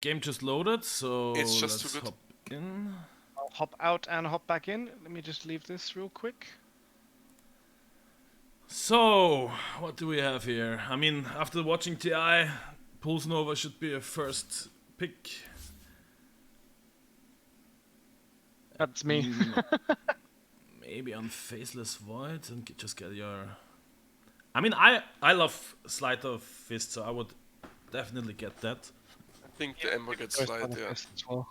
game just loaded, so It's just let's too good. hop in. I'll hop out and hop back in. Let me just leave this real quick. So, what do we have here? I mean, after watching TI, Pulse Nova should be a first pick. That's me. Maybe on Faceless Void and just get your... I mean, I love Sleight of Fist, so I would definitely get that. I think the Ember gets First slide, on the yeah. fist as well.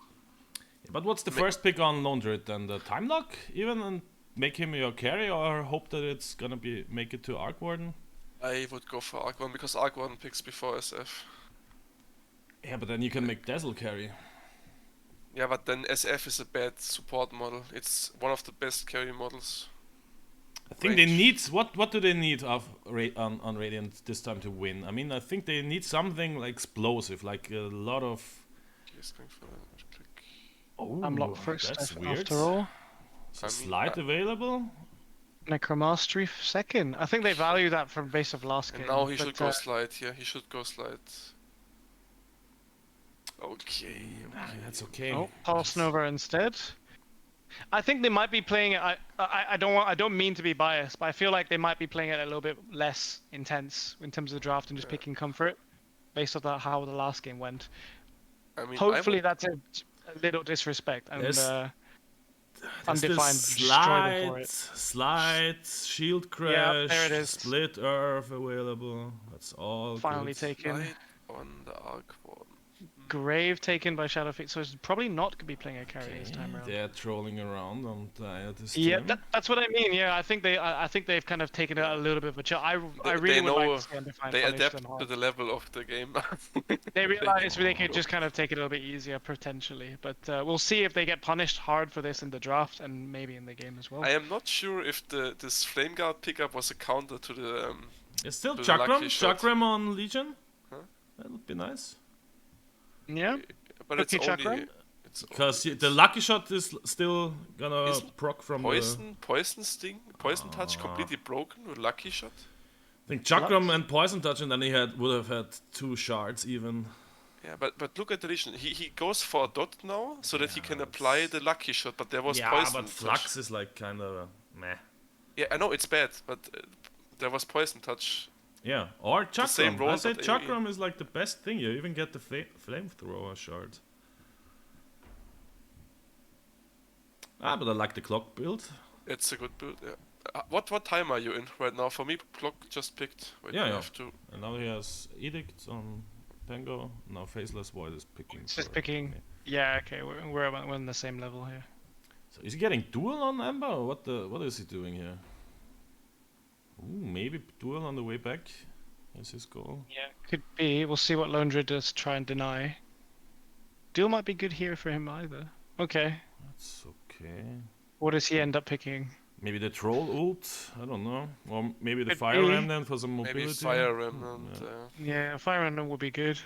But what's the first pick on Lone Druid then? The Time Lock even, and make him your carry, or hope that it's gonna be make it to Arc Warden? I would go for Arc Warden because Arc Warden picks before SF. Yeah, but then you can make Dazzle carry. Yeah, but then SF is a bad support model. It's one of the best carry models. I think they need what do they need of on Radiant this time to win? I mean, I think they need something like explosive, like a lot of. He's going for a click. Oh, I'm locked first that's weird. after all. So Slide available. Necromastery second. I think they value that from base of last And game. now he should go slide. Yeah, he should go slide. Okay. That's okay. Oh, Pulse Nova instead. I think they might be playing it. I don't mean to be biased, but I feel like they might be playing it a little bit less intense in terms of the draft and just picking comfort, based on how the last game went. I mean, Hopefully that's a little disrespect and Undefined destroy them for it. Slide, Shield Crash, Yeah, there it is. Split Earth available. That's all. Finally good. taken. slide on the Arc Warden. Grave taken by Shadowfix, so it's probably not going to be playing a carry this time around. They're trolling around on this Yeah, team. that's what I mean. Yeah, I think they've kind of taken it a little bit of a chill. I really would like to see Undefined They punish adapt them to hard. the level of the game. They realize they could just kind of take it a little bit easier potentially, but we'll see if they get punished hard for this in the draft and maybe in the game as well. I am not sure if this Flame Guard pickup was a counter to the. It's still to the lucky Chakram. shot. Chakram on Legion. Huh? That would be nice. Yeah, But it's Lucky only. Chakram? Because the lucky shot is still gonna Isn't proc from Poison Sting, Poison Touch completely broken with Lucky Shot. I think Chakram and Poison Touch, and then he would have had 2 shards even. Yeah, but look at the Legion. He goes for a dot now so that he can apply the Lucky Shot. But there was Poison but Touch. Flux is like kind of meh. Yeah, I know it's bad, but there was Poison Touch. Yeah, or same Chakram. role, I said but Chakram is like the best thing. You even get the flamethrower shard. Ah, but I like the clock build. It's a good build. Yeah. What time are you in right now? For me, clock just picked. Wait, Yeah, I yeah. have to. And now he has Edict on Pango. Now Faceless Void is picking. it's just for picking. me. Yeah, okay, we're on the same level here. So is he getting duel on Ember? Or what is he doing here? Ooh, maybe duel on the way back. Is his goal? Yeah, could be. We'll see what Lone Druid does try and deny. Duel might be good here for him either. Okay. That's okay. What does he end up picking? Maybe the troll ult. I don't know. Or maybe the Could fire be. remnant for some mobility. Maybe Fire Remnant. Yeah, Fire Random would be good.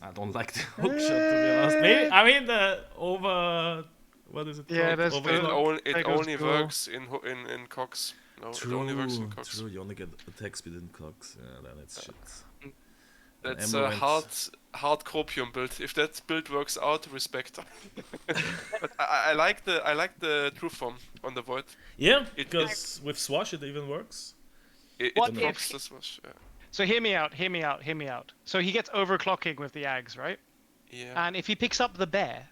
I don't like the hook shot, to be honest. Maybe, I mean the over. What is it? Yeah, called? that's Overclock? It That goes only cool. works in Cox. No, it only works in Cox. True, you only get attack speed in clocks. Yeah, then it's shit. That's Ember a went- hard copium build. If that build works out, respect. But I like the true form on the void. Yeah, It- because with Swash it even works. It What procs if- the swash. So hear me out. So he gets overclocking with the Ags, right? Yeah. And if he picks up the bear,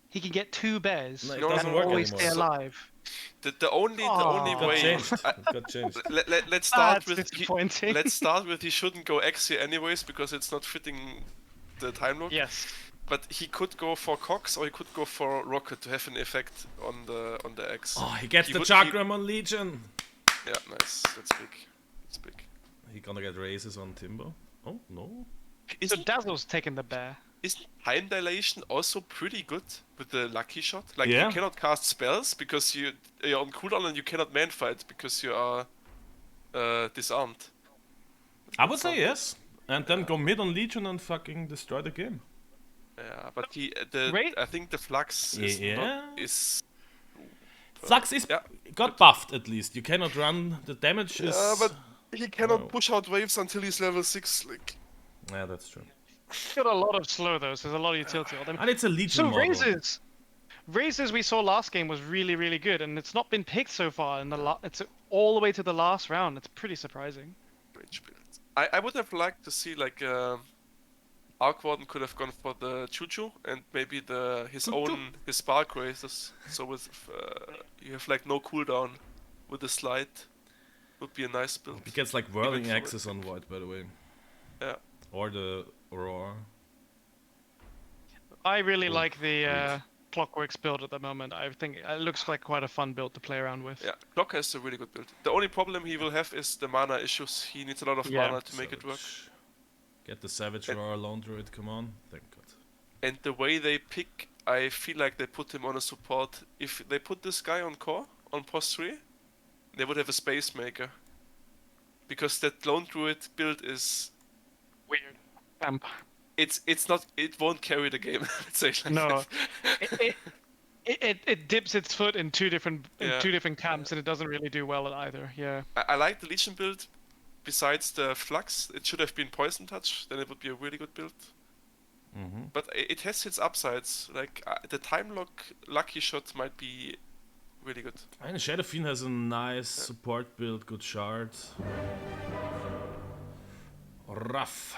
he can get 2 bears No, it No, doesn't and work always anymore. stay alive. The only Aw. Got way. changed. It got changed. Let's start That's with disappointing. let's start with he shouldn't go X here anyways because it's not fitting the time lock. Yes. But he could go for Cox or he could go for Rocket to have an effect on the X. Oh, he gets He the would- Chakram on Legion. Yeah, nice. That's big. That's big. He gonna get raises on Timbo. Oh no. So Isn't, Dazzle's taking the bear. isn't time dilation also pretty good with the lucky shot? Like Yeah. you cannot cast spells because you're on cooldown and you cannot man fight because you are disarmed. I would say yes. And then go mid on Legion and fucking destroy the game. Yeah, but Great. I think the flux is Yeah. not, is Flux is yeah. got buffed at least. You cannot run. The damage is. Yeah, but he cannot Oh. push out waves until he's level 6. Like Yeah, that's true. Got a lot of slow though, so there's a lot of utility on them. And it's a Legion So model. Razors we saw last game was really, really good, and it's not been picked so far. In it's all the way to the last round. It's pretty surprising. Range build. I would have liked to see like Arc Warden could have gone for the Choo-Choo and maybe his Spark Razors. So with you have like no cooldown with the slide. Would be a nice build. It gets like whirling axes on Void, by the way. Yeah. Or the Aurora. I really like the Clockworks build at the moment. I think it looks like quite a fun build to play around with. Yeah, Clock has a really good build. The only problem he will have is the mana issues. He needs a lot of mana to make it work. Get the Savage Roar Lone Druid, come on. Thank God. And the way they pick, I feel like they put him on a support. If they put this guy on core, on post 3, they would have a Space Maker. Because that Lone Druid build is... Weird. Camp. It's not... It won't carry the game, let's say like No. that. It dips its foot in two different camps, and it doesn't really do well at either. Yeah. I like the Legion build. Besides the Flux, it should have been Poison Touch. Then it would be a really good build. But it has its upsides. Like the time lock lucky shot might be really good. And Shadow Fiend has a nice support build, good shard. Rough.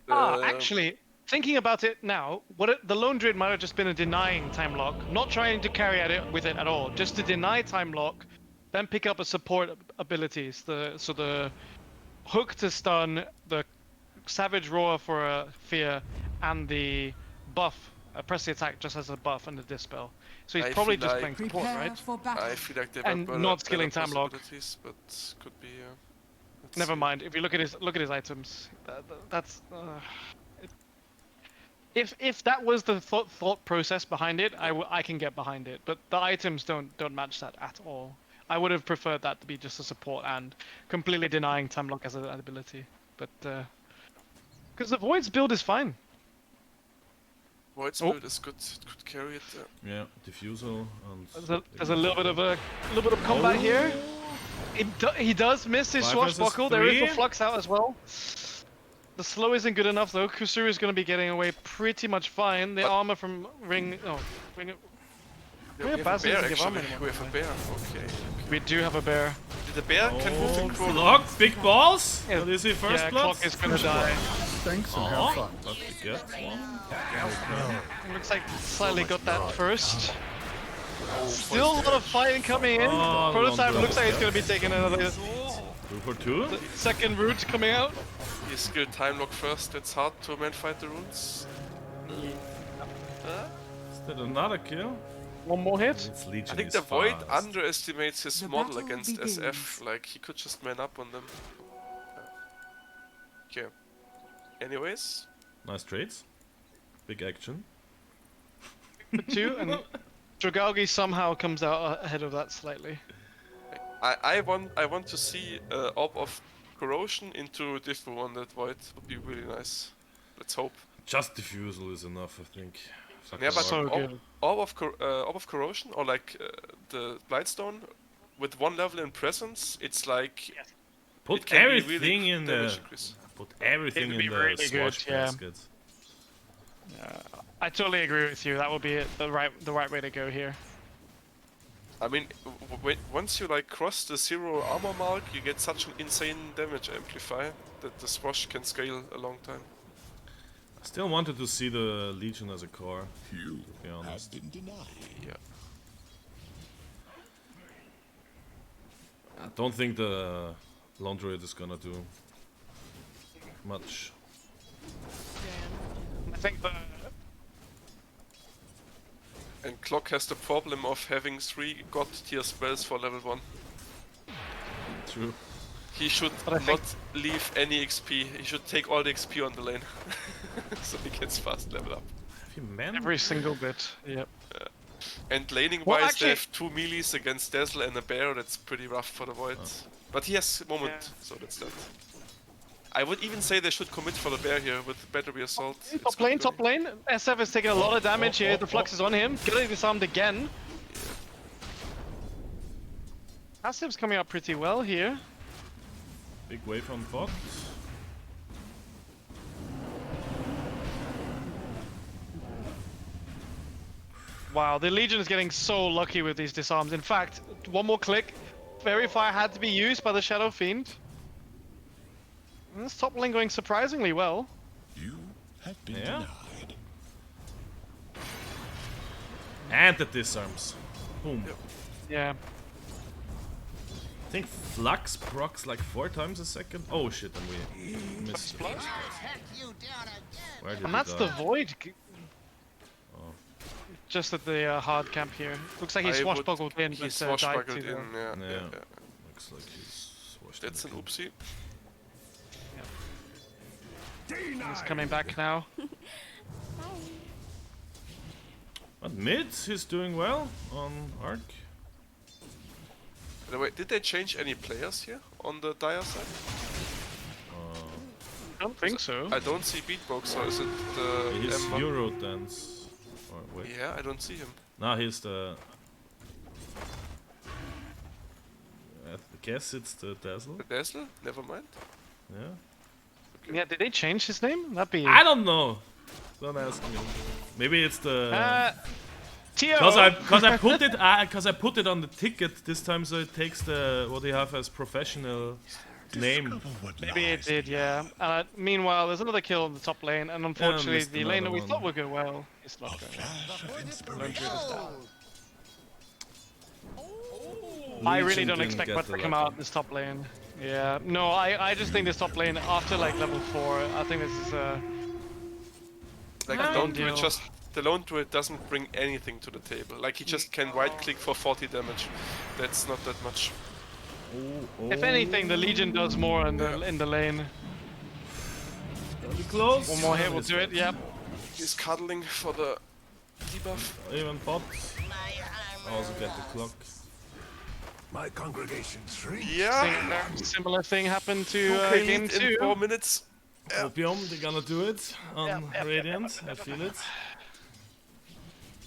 Actually, thinking about it now, the Lone Druid might have just been a denying time lock, not trying to carry with it at all, just to deny time lock, then pick up a support abilities. The hook to stun, the Savage Roar for a fear, and the buff. Press the attack just as a buff and a dispel. So he's probably just playing support, right? I feel like they and not skilling time lock. But could be. Never mind. If you look at his items, that's. If that was the thought process behind it, I can get behind it. But the items don't match that at all. I would have preferred that to be just a support and completely denying time lock as an ability. But because the Void's build is fine. Void's build is good. It could carry it. Yeah, Diffusal. And there's a little bit of combat here. He does miss his swashbuckle. There is the Flux out as well. The slow isn't good enough though. Kusuru is going to be getting away pretty much fine. The armor from Ring. Oh, Ring. We have a bear actually. We have a bear. Okay. We do have a bear. The bear can move in Chrome. Clock, big balls. What is he first blood? Clock is going to die. Thanks and have fun. It looks like slightly got that first. Still a lot of fighting coming in. Prototype looks like it's going to be taking another 2 for 2. The second root coming out. He skilled time lock first. It's hard to man fight the runes. Is that another kill? One more hit. It's Legion. I think the Void underestimates his model against SF. Like he could just man up on them. Okay. Anyways. Nice trades. Big action. 2 and Drugalki somehow comes out ahead of that slightly. I want to see Orb of Corrosion into Diffu on that Void. Would be really nice. Let's hope. Just Diffusal is enough, I think. Yeah, but so good. Orb of Corrosion or like the Blightstone with 1 level in presence, it's like put everything in the It'd be really good, basket. Yeah, I totally agree with you. That would be the right way to go here. I mean, once you like cross the 0 armor mark, you get such an insane damage amplifier that the Swash can scale a long time. I still wanted to see the Legion as a core. You to be honest. have been denied. Yeah. I don't think the Lone Druid is gonna do much. I think And Clock has the problem of having 3 god tier spells for level 1. True. He should not leave any XP. He should take all the XP on the lane. So he gets fast level up. every single bit. Yep. And laning wise, they have 2 melees against Dazzle and a bear. That's pretty rough for the Void. But he has moment, so that's that. I would even say they should commit for the bear here with Battery Assault. Top lane. SF is taking a lot of damage here. The Flux is on him. Getting disarmed again. Passive's coming up pretty well here. Big wave on Fox. Wow, the Legion is getting so lucky with these disarms. In fact, one more click, Verifier had to be used by the Shadow Fiend. And this top lane going surprisingly well. You have been Yeah. denied. And the disarms. Boom. Yeah. I think Flux procs like 4 times a second. Oh shit, and we missed. Where did And he that's the die? Void. Oh. Just at the hard camp here. Looks like he swashbuckled in, He but died swashbuckled too. in, though. yeah, Yeah. yeah, yeah. Looks like he's swashed. That's an oopsie. He's coming back now. But mid, he's doing well on Arc. By the way, did they change any players here on the Dire side? I don't think so. I don't see Beatbox, so is it the He's M1? Eurodance. Or wait. Yeah, I don't see him. No, he's the. I guess it's the Dazzle. The Dazzle? Never mind. Yeah. Yeah, did they change his name? That'd be. I don't know. Don't ask me. Maybe it's the. Tio! Cause I put it on the ticket this time, so it takes the what they have as professional name. Discover what Maybe it lies did, yeah. Meanwhile, there's another kill in the top lane, and unfortunately, missed the lane that we another thought one. would go well is not a going well. flash of Learn inspiration. through the style. I really Legion don't didn't expect get much the to come lucky. out this top lane. Yeah, no, I just think this top lane after like level 4, I think this is Like Ah. the lone druid Deal. just the lone druid doesn't bring anything to the table. Like he just can right click for 40 damage. That's not that much. if anything, the Legion does more in the lane. Gotta be close. One more hit will do it. Yep. He's cuddling for the debuff. Even bot. Also get the clock. My congregation shrinks. Yeah. Similar thing happened to Okay, game lead 2. in 4 minutes. Opium, they're gonna do it on Radiant. I feel it.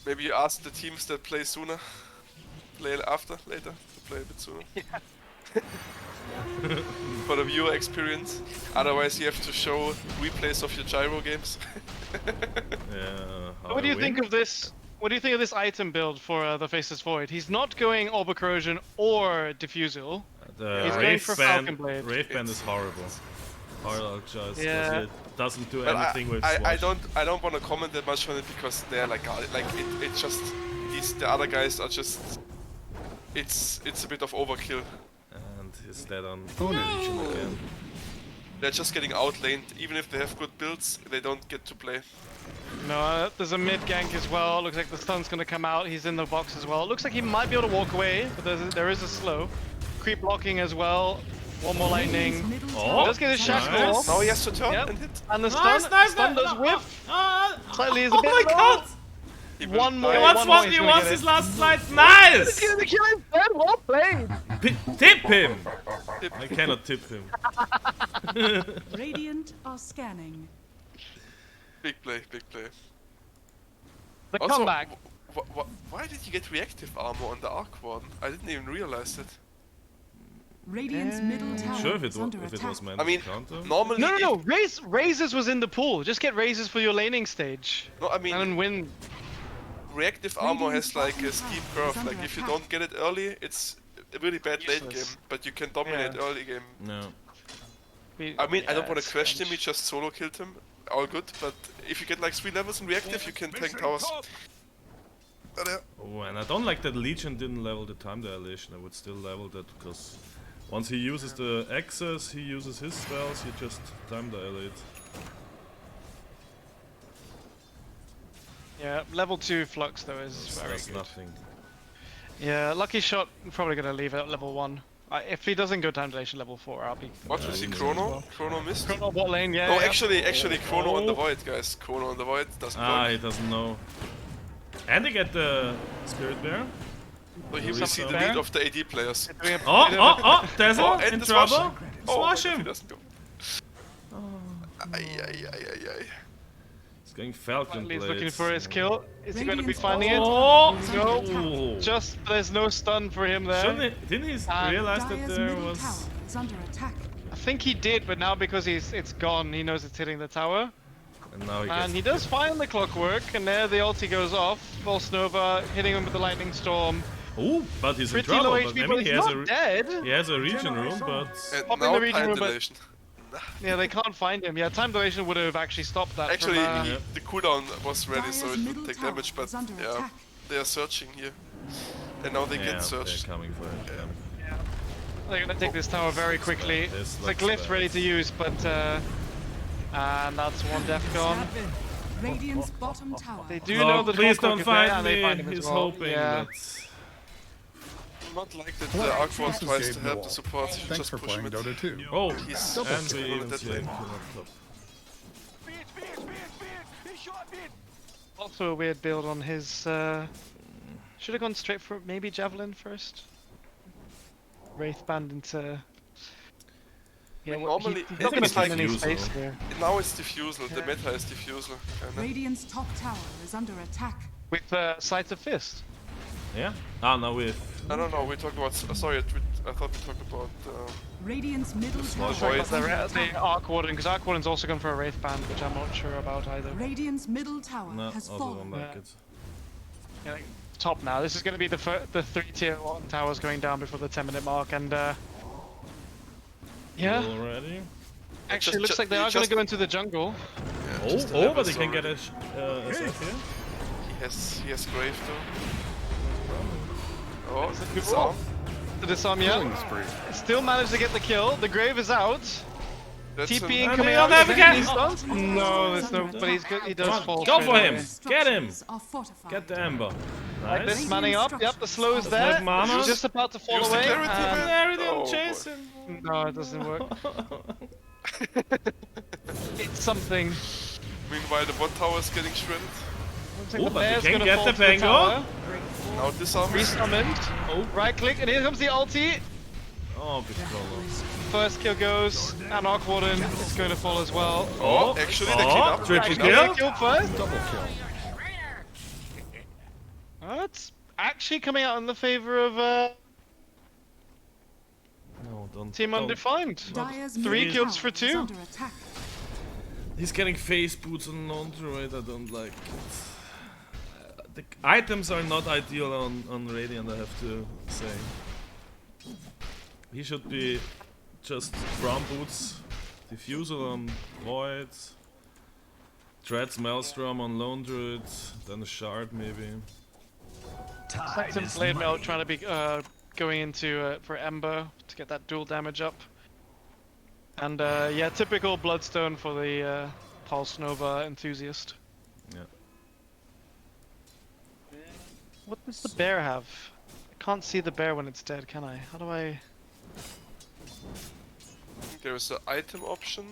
Maybe you ask the teams that play sooner, play later, to play a bit sooner. For the viewer experience. Otherwise, you have to show replays of your gyro games. Yeah. What do you think of this? What do you think of this item build for the Faceless Void? He's not going Orb Corrosion or Diffusal. The He's going for Falcon Blade. Wraith Band is horrible. Horrible just Yeah. it doesn't do But anything with I Swash. don't want to comment that much on it because they're like it just the other guys are just it's a bit of overkill. And he's dead on Legion again. They're just getting outlaned. Even if they have good builds, they don't get to play. No, there's a mid gank as well. Looks like the stun's gonna come out. He's in the box as well. Looks like he might be able to walk away, but there is a slow. Creep blocking as well. One more lightning. Oh, Does get his shackle nice. off. Now he has to turn Yep. and hit. And the stun, stun does whiff. Slightly is a Oh bit my low. god! He will One more. die. He wants one more, one, he's he gonna wants get his it. last slide. Nice! He's gonna kill him dead. Well played. Tip him! I cannot tip him. Radiant are scanning. Big play, big play. The Also, comeback. why did you get reactive armor on the Arc Warden? I didn't even realize it. Radiant's middle tower Sure, if is it, under if it attack. was meant I mean, to counter. normally. No. Razors was in the pool. Just get Razors for your laning stage. No, I mean, And then win. reactive armor Radiant's has like a bottom steep tower is curve. under Like if you attack. don't get it early, it's a really bad late Useless. game. But you can dominate Yeah. early game. No. I mean, I don't want it's to question him. He strange. just solo killed him. All good. But if you get like 3 levels in reactive, you can tank towers. But, Oh, and I don't like that Legion didn't level the time dilation. I would still level that because once he uses the access, he uses his spells, he just time dilate. Yeah, level 2 Flux though is very That's good. nothing. Yeah, Lucky Shot, I'm probably gonna leave it at level 1. If he doesn't go time dilation level 4, I'll be... what was he? Chrono? Chrono missed? Chrono bot lane, yeah. No, yeah. actually, Chrono on the Void, guys. Chrono on the Void doesn't Ah, work. he doesn't know. And they get the Spirit Bear. So he will Reset see the there. lead of the AD players. Doing a Oh, bit of a- Dazzle Oh, and in the smash. trouble. Oh, Smash if he him. doesn't go. Ay. He's going Falcon He's Blades. looking for his kill. Is he going to be Radiant's finding it? Oh! No. Just, there's no stun for him there. Shouldn't he, didn't he realize that Dire's there middle was... tower is under attack. I think he did, but now because it's gone, he knows it's hitting the tower. And now he And gets he does find the clockwork, and there the ulti goes off. False Nova hitting him with the lightning storm. Oh, but he's in Pretty trouble. low But HP, I but mean, he's he has not dead. he has a region room, but And Pop in now the region time room, but- dilation. Yeah, they can't find him. Yeah, time dilation would have actually stopped that. Actually, from, the cooldown was ready, so Dire's it middle would take tower damage, but is under yeah, attack. they are searching here. And now they yeah, get they're searched. coming for it. Yeah. they're gonna take this tower very quickly. This The looks glyph's bad. ready to use, but and that's one death gone. Radiant's bottom tower. They do No, know the please clockwork don't is there, find and they me. find him as He's well. hoping Yeah. that. Not like that the Arcward tries to help the support, he should Thanks just for push playing mid. Dota 2. Oh, He's and still we on even that see lane. him kill up top. Also a weird build on his. Should have gone straight for maybe Javelin first. Wraith Band into. Yeah, normally, he's not I gonna think find it's any like space Diffusal. here. Now it's Diffusal, the meta is Diffusal. Kinda. Radiant's top tower is under attack. With Sight of Fist. Yeah. Ah, no, with. I don't know, we talked about. Sorry, I thought we talked about. Radiant's middle tower void. is under The attack. Arc Warden, because Arc Warden's also gone for a Wraith Band, which I'm not sure about either. Radiant's middle tower No, has also fallen. don't like Yeah. it. Yeah, like, top now. This is going to be the 3 tier 1 towers going down before the 10-minute mark, and yeah, Already. actually Just- looks like they are going just- to go into the jungle. Yeah, Oh, just the oh, but levels they can get already. a SF here. He has Grave though. Oh, good it's roll. on. To disarm, yeah. Killing spree. Still managed to get the kill. The Grave is out. That's TPing And coming they out. don't have Is a any cat. stuns? No, there's no. But he does Come on, fall. go straight for him. away. Get him. Structures are fortified. Get the Ember. Like Nice. this, manning up. Yep, the slow is Doesn't there. have mana. He's just about to fall Use the away. clarity, and- man. There, he didn't Oh, chase boy. him. No, it doesn't work. It's something. Meanwhile, the bot tower is getting shredded. Looks like Oh, the but they bear's can gonna get fall the to Pango. tower. Now disarm. Resummoned. Oh, Right click, and here comes the ulti. oh, big problem. First kill goes, and Arc Warden is going to fall as well. Oh, actually, they clean up. triple Right, kill. kill first. Double kill. That's actually coming out in the favor of No, don't. Team don't. Undefined. Dire's 3 middle kills tower for is 2. under attack. He's getting face boots on non-droid. I don't like it. The items are not ideal on Radiant, I have to say. He should be just Brown Boots, Diffusal on Void, Dread's Maelstrom on Lone Druid, then a Shard maybe. Saxon Blade Mail trying to be going into for Ember to get that dual damage up. And yeah, typical Bloodstone for the Pulse Nova enthusiast. Yeah. What does the bear have? I can't see the bear when it's dead, can I? How do I... There is an item option.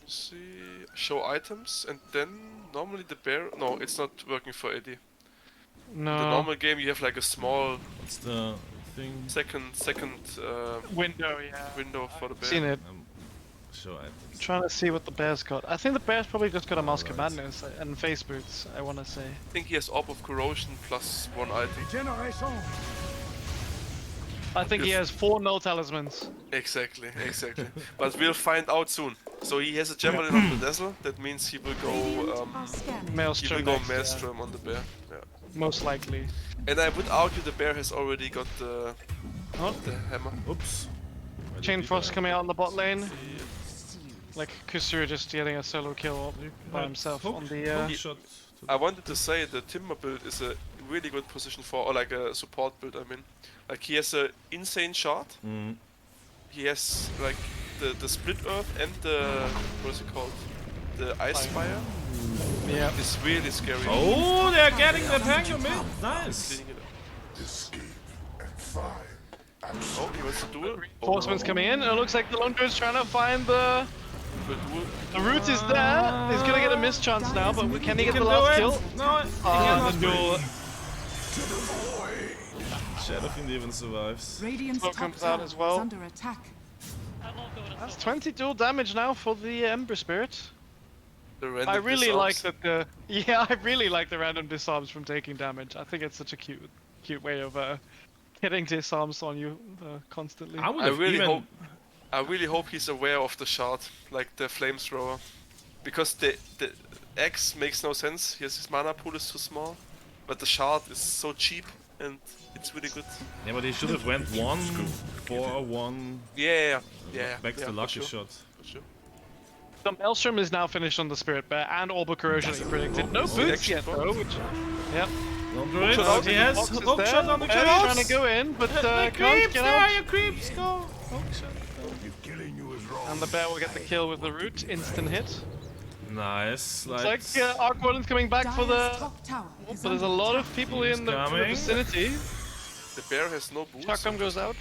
Let's see, show items, and then normally the bear. No, it's not working for Eddie. No. The normal game you have like a small What's the thing? second Window, yeah. window for the bear. Seen it. Show items. Trying to see what the bear's got. I think the bear's probably just got a Mask of Madness and face boots, I want to say. I think he has Orb of Corrosion plus 1 item. Generation. I think he has 4 null talismans. Exactly, exactly. But we'll find out soon. So he has a Javelin on the Dazzle. That means he will Radiant go. are scanning. He will Maelstrom go next, yeah. Maelstrom on the bear. Yeah. Most likely. And I would argue the bear has already got the Oh, hammer. Oops. Why did Chain he Frost die? coming out on the bot lane. Like Kusura just getting a solo kill by himself on the... Hook shot. I wanted to say the Timber build is a really good position for, or like a support build. I mean, like he has a insane shard. Mm. He has like the split earth and the what is it called? The ice spire. Yeah. It's really scary. Oh, they're getting the Pango mid. Nice. Cleaning it up. Escape and find. Oh, he wants to do it. Reinforcements coming in, and it looks like the Lone Druid's trying to find the... The root is there. He's gonna get a mischance now, but can he get the last kill? No, he Oh, cannot the do it. Shadowfiend even survives. Radiant's Smoke top comes out tower as well. is under attack. That's 20 dual damage now for the Ember Spirit. The random I really disarms. like that the... Yeah, I really like the random disarms from taking damage. I think it's such a cute way of getting disarms on you constantly. I would I have really even. I really hope he's aware of the shard, like the flamethrower, because X makes no sense. His mana pool is too small. But the shard is so cheap and it's really good. Yeah, but he should have went 1-4-1. Yeah. Back to for lucky sure, shot. For sure. So Maelstrom is now finished on the Spirit Bear and Orbital Corrosion he predicted. No boots yet though, which... Yep. Don't do it. shot He has Fox is hook there. shot on the Bear's cross. trying to go in, but can't Creeps, get where are out. you creeps? Go. Hook shot. Go. If killing you is wrong, And the Bear will get the kill with the root. Instant hit. Nice. Looks like Arc Warden's coming back for Dyer's the... top tower is But there's a under lot attack. of people He's in the coming. vicinity. The bear has no boots. Chakram goes out.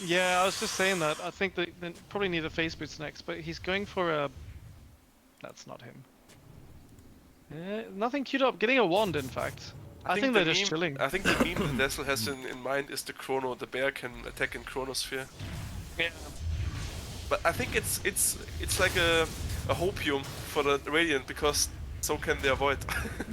Yeah, I was just saying that. I think they probably need a face boots next, but he's going for a... That's not him. Nothing queued up. Getting a wand, in fact. I think they're the just meme- chilling. I think the meme that Dessel has in mind is the Chrono. The bear can attack in Chronosphere. Yeah. But I think it's like a hopium for the Radiant because so can they avoid.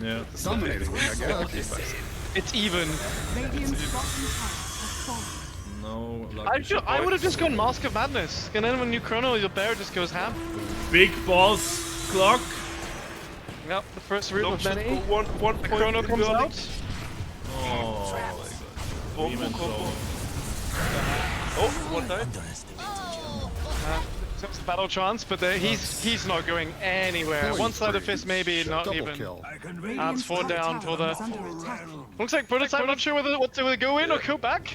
Yeah. dominating, I guess. It's even. Radiant's bottom tower has fallen. No lucky I would have just gone Mask of Madness. And then when you chrono, your bear just goes ham. Big balls clock. Yep, the first root No, of should many. go one The point chrono in comes early. out. Oh. Combo, Demon combo. Soul. Oh, one died. It's a battle chance, but he's not going anywhere. One side of fist, maybe not Double even. kill. Radiant's four top down tower for the- is under attack. Looks like prototype. Not sure what to go in or go back.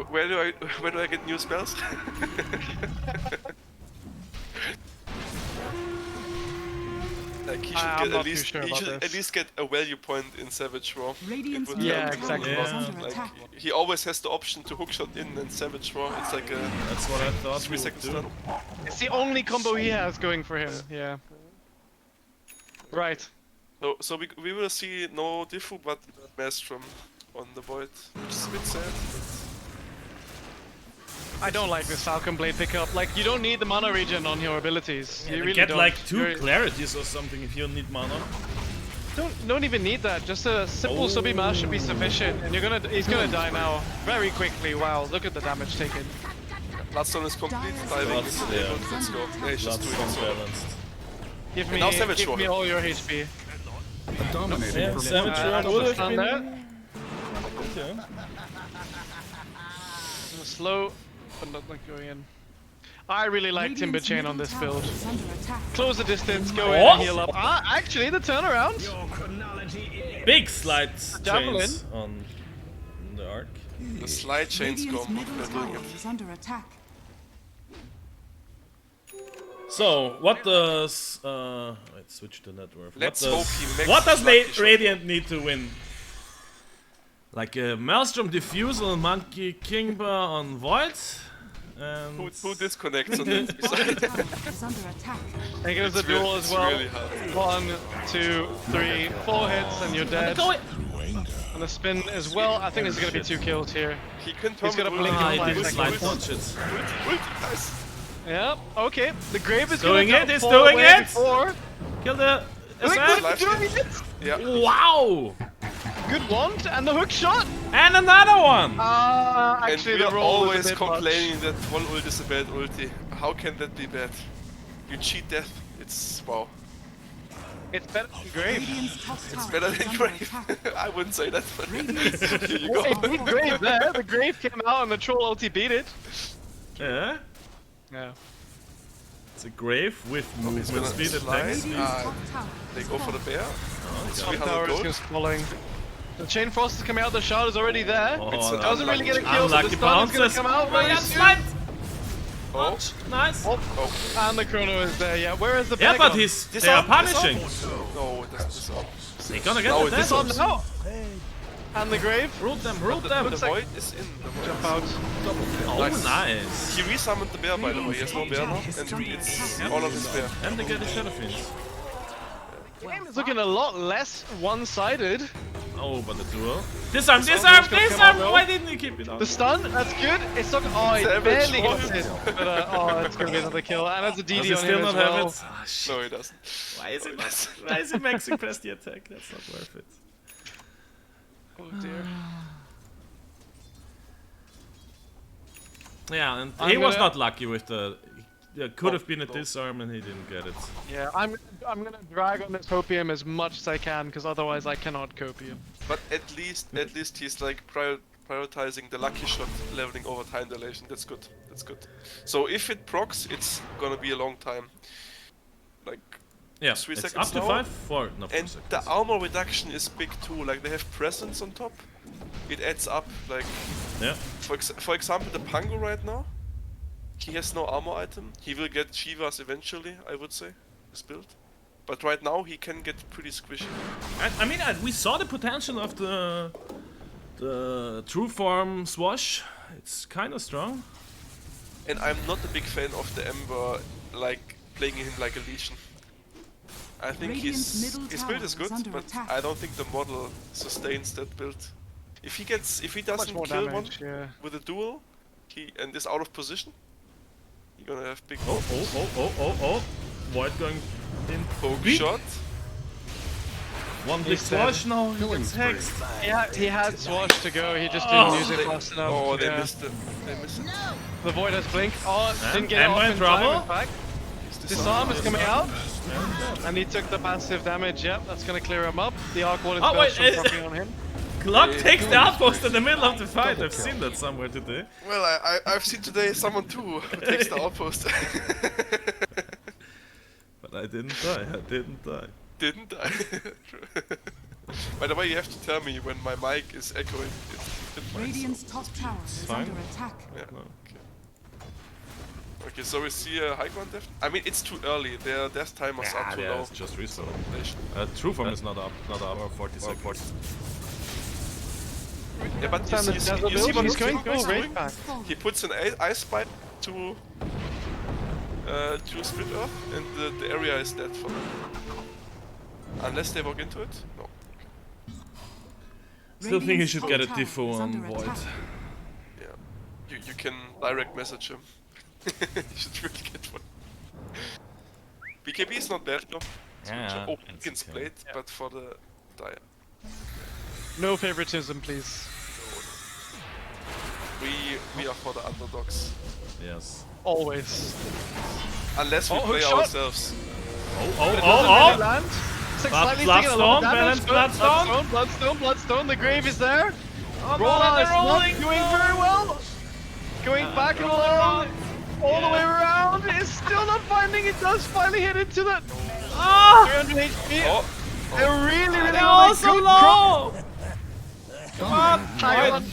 Where do I get new spells? Like he should I'm get not at too least sure he about should this. at least get a value point in Savage Roar. Radiant's It would Yeah, help him. exactly. tower is Yeah. under Like attack. he always has the option to hookshot in and Savage Roar. It's like a That's what I thought. 3 second do. stun. It's the only combo he has going for him. Yeah. Right. So we will see no Diffu but Maelstrom on the Void, which is a bit sad. I don't like this Falcon Blade pickup. Like, you don't need the mana regen on your abilities. You really Get don't. like 2 You're- clarities or something if you need mana. Don't even need that. Just a simple subby mash should be sufficient. And he's gonna die now very quickly. Wow, look at the damage taken. Bloodstone is complete, Dyer's diving top is tower enabled, is let's under go. attack. Yeah, he's just Lots doing it so. unbalanced. Give me, now Savage give Roar. me all your HP. Dominating Yeah, from Savage Uh, Roar double would have stun been... there. Yeah. Slow, but not like going in. I really like Timber Radiant's Chain on middle this tower build. is under attack. Close the distance, go in What? and heal up. Ah, actually, the turnaround. Big slide Javelin. chains on the arc. The slide chains Radiant's combo, middle they're doing tower it. is under attack. So, what does... let's switch to net worth. Let's what hope does, he makes what does lucky shot. Radiant need to win? Like a Maelstrom Diffusal and Monkey Kingba on Void? And... Who disconnects on that? Bottom tower is under attack. And gives the It's really- duel it's as well. really hard. 1, 2, 3, 4 hits and you're dead. Go it! And the spin as well. I think there's gonna be 2 kills here. He can He's got a blink Ah, in he 5 did slide seconds. punches. Nice. Yeah, okay. The grave is Doing gonna it, he's fall doing away it! Before. Kill the... Look, SF. Life doing steal. it! Yeah. Wow! Good wand and the hook shot. And another one! Actually, And we the are roll was always a bit much. complaining that Troll ult is a bad ulti. How can that be bad? You cheat death. It's wow. It's better than grave. Radiant's top tower Better is than under Grave. attack. I wouldn't say that, but Radiant's here you go. It beat grave there. The grave came out and the troll ulti beat it. Yeah. Yeah. It's a grave with he's movement gonna speed slide. attacks. Radiant's Ah, top tower They is go for the fallen. bear. Top 300 tower is gold. just falling. The chain frost is coming out. The shard is already there. Oh, It's an Doesn't really get a kill, but unlucky the stun is gonna bounces. come out very Brilliant soon. slide! Oh, Nice. oh. And the chrono is there. Yeah. Where is the Yeah, bag but on? he's they Disarm, are punishing. No, it doesn't disarm. They're gonna get No, the it It's on damage. now. And the grave. Root them, root The them. void is in. The void Jump is out. Oh, Nice. nice. He resummoned the bear, by the way. He has no bear now, and it's all of his bear. And they get the Shadow Fiends. It's looking a lot less one-sided. Oh, but the duel. Disarm, This disarm, almost gonna come out disarm! low. Why didn't you keep it on? The stun, that's good. It's not. Oh, he Savage barely one. gets it. But oh, it's gonna be another kill. And that's a Does DD he on still him not as have well. it? Ah, shit. No, he doesn't. Why is it why is it maxing press the attack? That's not worth it. Oh dear. Yeah, and I'm he was gonna- not lucky with the... There could have been a disarm and he didn't get it. Yeah, I'm gonna drag on this copium as much as I can, because otherwise I cannot copium. But at least he's like prioritizing the lucky shot, leveling over time dilation. That's good. That's good. So if it procs, it's gonna be a long time. Like Yeah, 3 it's seconds up to now. 5, 4, no, 4 And seconds. the armor reduction is big too. Like they have presence on top. It adds up. Like Yeah. for example, the Pango right now. He has no armor item. He will get Shivas eventually, I would say, his build. But right now he can get pretty squishy. I mean, we saw the potential of the true form swash. It's kind of strong. And I'm not a big fan of the Ember, like playing him like a Legion. I think Radiant's his middle build tower is good, is under but attack. I don't think the model sustains that build. If he Much doesn't more kill damage, one yeah. with a duel, and is out of position, you're gonna have big Oh. Void going in. poke Beak. shot. One big He's dead. swash now. He Killing gets spree. hexed. He had swash to go, he just didn't use it They- fast enough. oh, they yeah. missed it. They missed it. The void has blink. Oh, didn't get it Ember off in in trouble. time, in fact. He's Disarm is coming out. And he took the passive damage, yep, that's gonna clear him up. The arc wall is Oh, wait, from proccing on him. Glock takes the outpost in the middle of the fight. I've seen that somewhere today. Well, I've seen today someone too who takes the outpost. But I didn't die. I didn't die. Didn't I? By the way, you have to tell me when my mic is echoing. Radiant's top tower is fine. under attack. Yeah. No. Okay, so we see a high ground def. I mean, it's too early. Their death timers are too low. It's just respawn. They should- True form is not up. Not up. Or 40 seconds. Yeah, but you Time see, the you see, Dazzle you see build, what he's he's going doing? full rage back. He puts an ice pipe to split earth, and the area is dead for them. Unless they walk into it? No. Still think you should Radiant's get a top Diffo tower is on under Void. attack. Yeah. You can direct message him. You should really get one. BKB is not bad though. Yeah, Oh, it's against okay. Blade, but for the Dire. No favoritism, please. We are for the underdogs. Yes. Always. Unless we Oh, play hook shot. ourselves. Oh! Land. Six slightly taking a Bloodstone, lot of damage, balance, but Bloodstone. Bloodstone, the grave is there. Oh, Rolla is they're not rolling. doing very well. Going back and along, all the way around, is still not finding it, does finally hit into the Ah! 300 HP. Oh, They're really They're all so good low! High on.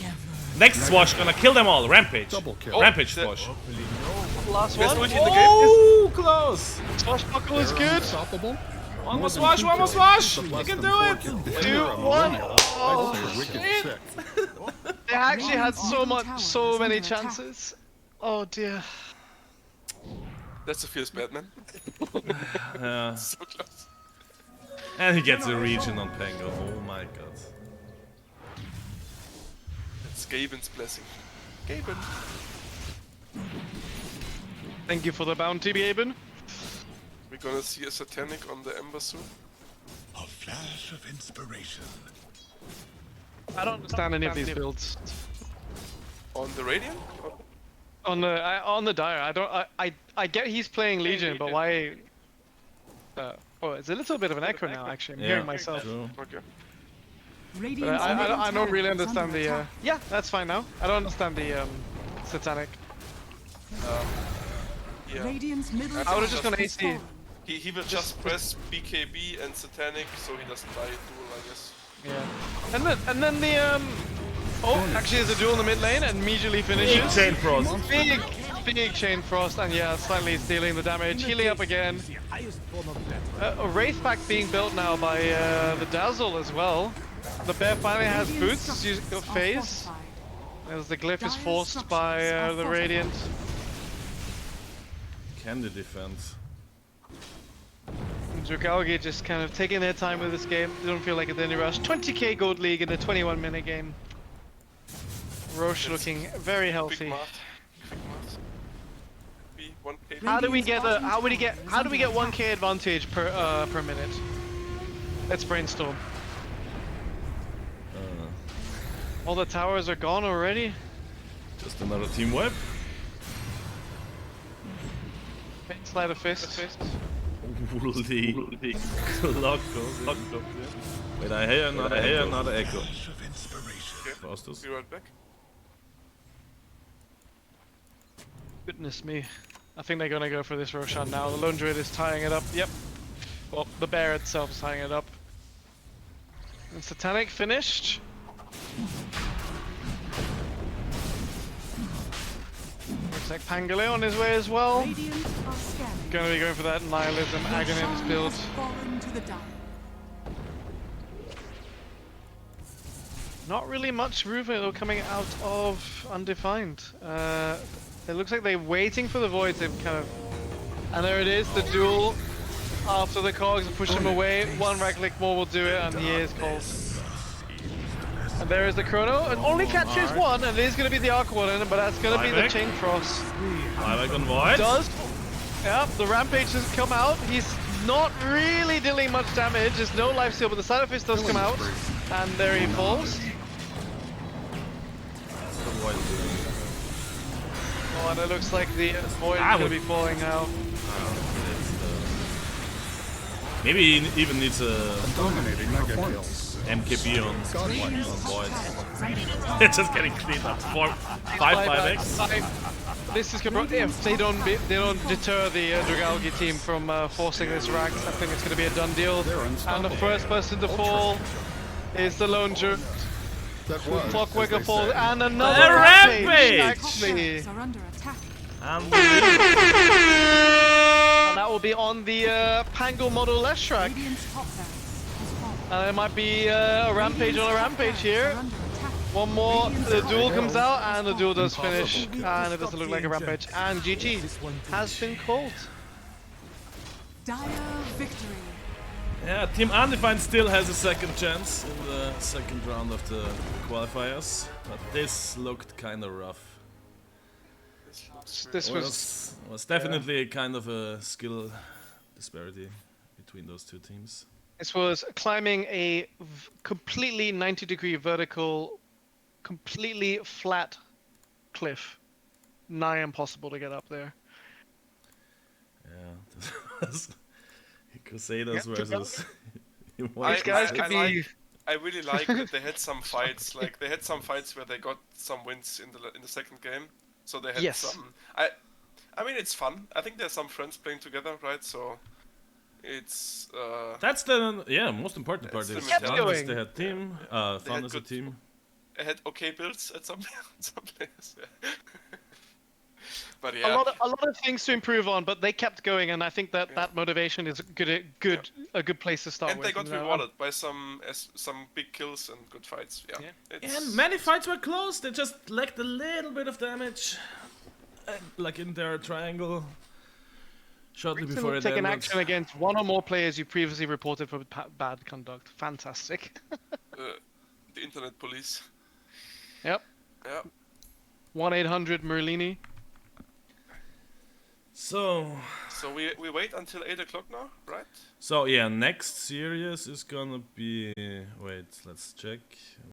Next swash gonna kill them all. Rampage. Double kill. Rampage the- swash. Last Best one. ulti in the game. Oh, close! Swashbuckle is good. Unstoppable. One more swash, one more swash! You can do it! 2-1. Oh, You're wicked sick. they actually had so Radiant's so tower is many under attack. chances. Oh dear. That's a fierce Batman. Yeah. So close. And he gets a region on Pango. Oh my god. It's Gaben's blessing. Gaben. Thank you for the bounty, Gaben. We're gonna see a satanic on the Ember soon. A flash of inspiration. I don't understand any of these builds. On the Radiant? On the Dire, I get he's playing Legion, but why? Oh, it's a little bit of an echo now. Actually, I'm hearing myself. True. Okay. But Radiant's middle I don't tower really is under understand the. attack. Yeah, that's fine now. I don't understand the satanic. Yeah. Radiant's middle I I tower was just gonna is AC. fallen. He will just press BKB and satanic so he doesn't die in duel, I guess. Yeah. And then the Oh, actually, there's a duel in the mid lane and immediately Big finishes. Chain Frost. Big chain frost, and yeah, slightly stealing the damage, healing up again. A Wraith pack being built now by the Dazzle as well. The bear finally has boots, Structures are phase, fortified. as the glyph is Dire forced by structures are the fortified. Radiant. Can the defense? Drugalki just kind of taking their time with this game. They don't feel like it's any rush. 20k gold league in a 21-minute game. Roche looking very Big healthy. math. Big math. Be 1k. How do we get 1k advantage per minute? Let's brainstorm. All the towers are gone already. Just another team web. Slide of fist. Holy clock goes in. Wait, I hear another echo. Flash of inspiration. Faustus. Be right back. Goodness me. I think they're gonna go for this Roshan now. The Lone Druid is tying it up. Yep. Well, the bear itself is tying it up. And Satanic finished. Looks like Pangolin on his way as well. Radiant are scanning. Gonna be going for that Nihilism Aghanim's Roshan build. has fallen to the dire. Not really much movement though coming out of Undefined. It looks like they're waiting for the void to kind of... And there it is, the duel after the cogs push him away. One right click more will do it and he is called. And there is the chrono, and only catches one, and it is going to be the Arc Warden, but that's going to be the Chain Cross. Live on void. Yeah, the Rampage has come out. He's not really dealing much damage. There's no life steal, but the Side of Fist does come out, and there he falls. That's the void doing. Oh, and it looks like the void is going to be falling now. Maybe he even needs a Dominating mega kills. MKB on void. They're just getting cleaned up. 5x. This is gonna be, if they don't deter the Drugalki team from forcing this rack, I think it's gonna be a done deal. And the first person to fall is the Lone Druid. Clockworker falls, and another rampage. Actually, Are under attack. and that will be on the Pango model Leshrac. Radiant's top barracks has fallen. There might be a rampage on a rampage here. Are under attack. One more, the duel comes out, and the duel does finish, and it doesn't look like a rampage. And GG has been called. Dire victory. Yeah, Team Undefined still has a second chance in the second round of the qualifiers, but this looked kind of rough. This It was definitely kind of a skill disparity between those two teams. This was climbing a completely 90-degree vertical, completely flat cliff. Nigh impossible to get up there. Yeah, Crusaders versus. These guys could be. I really like that they had some fights. Like they had some fights where they got some wins in the second game. So they had Yes. some. I mean, it's fun. I think there's some friends playing together, right? So it's. That's the most important part. That's Is the mentality. they had team, fun as a good- team. I had okay builds at some players. Yeah. But A yeah. lot of things to improve on, but they kept going, and I think that that motivation is a good place to start And with. they got you know. rewarded by some big kills and good fights. Yeah. It's, And many fights were close. They just lacked a little bit of damage, like in their triangle. Shortly Brixton before will it take an ended. action against one or more players you previously reported for bad conduct. Fantastic. the internet police. Yep. Yeah. 1-800 Merlini. So we wait until 8 o'clock now, right? yeah, next series is gonna be. Wait, let's check.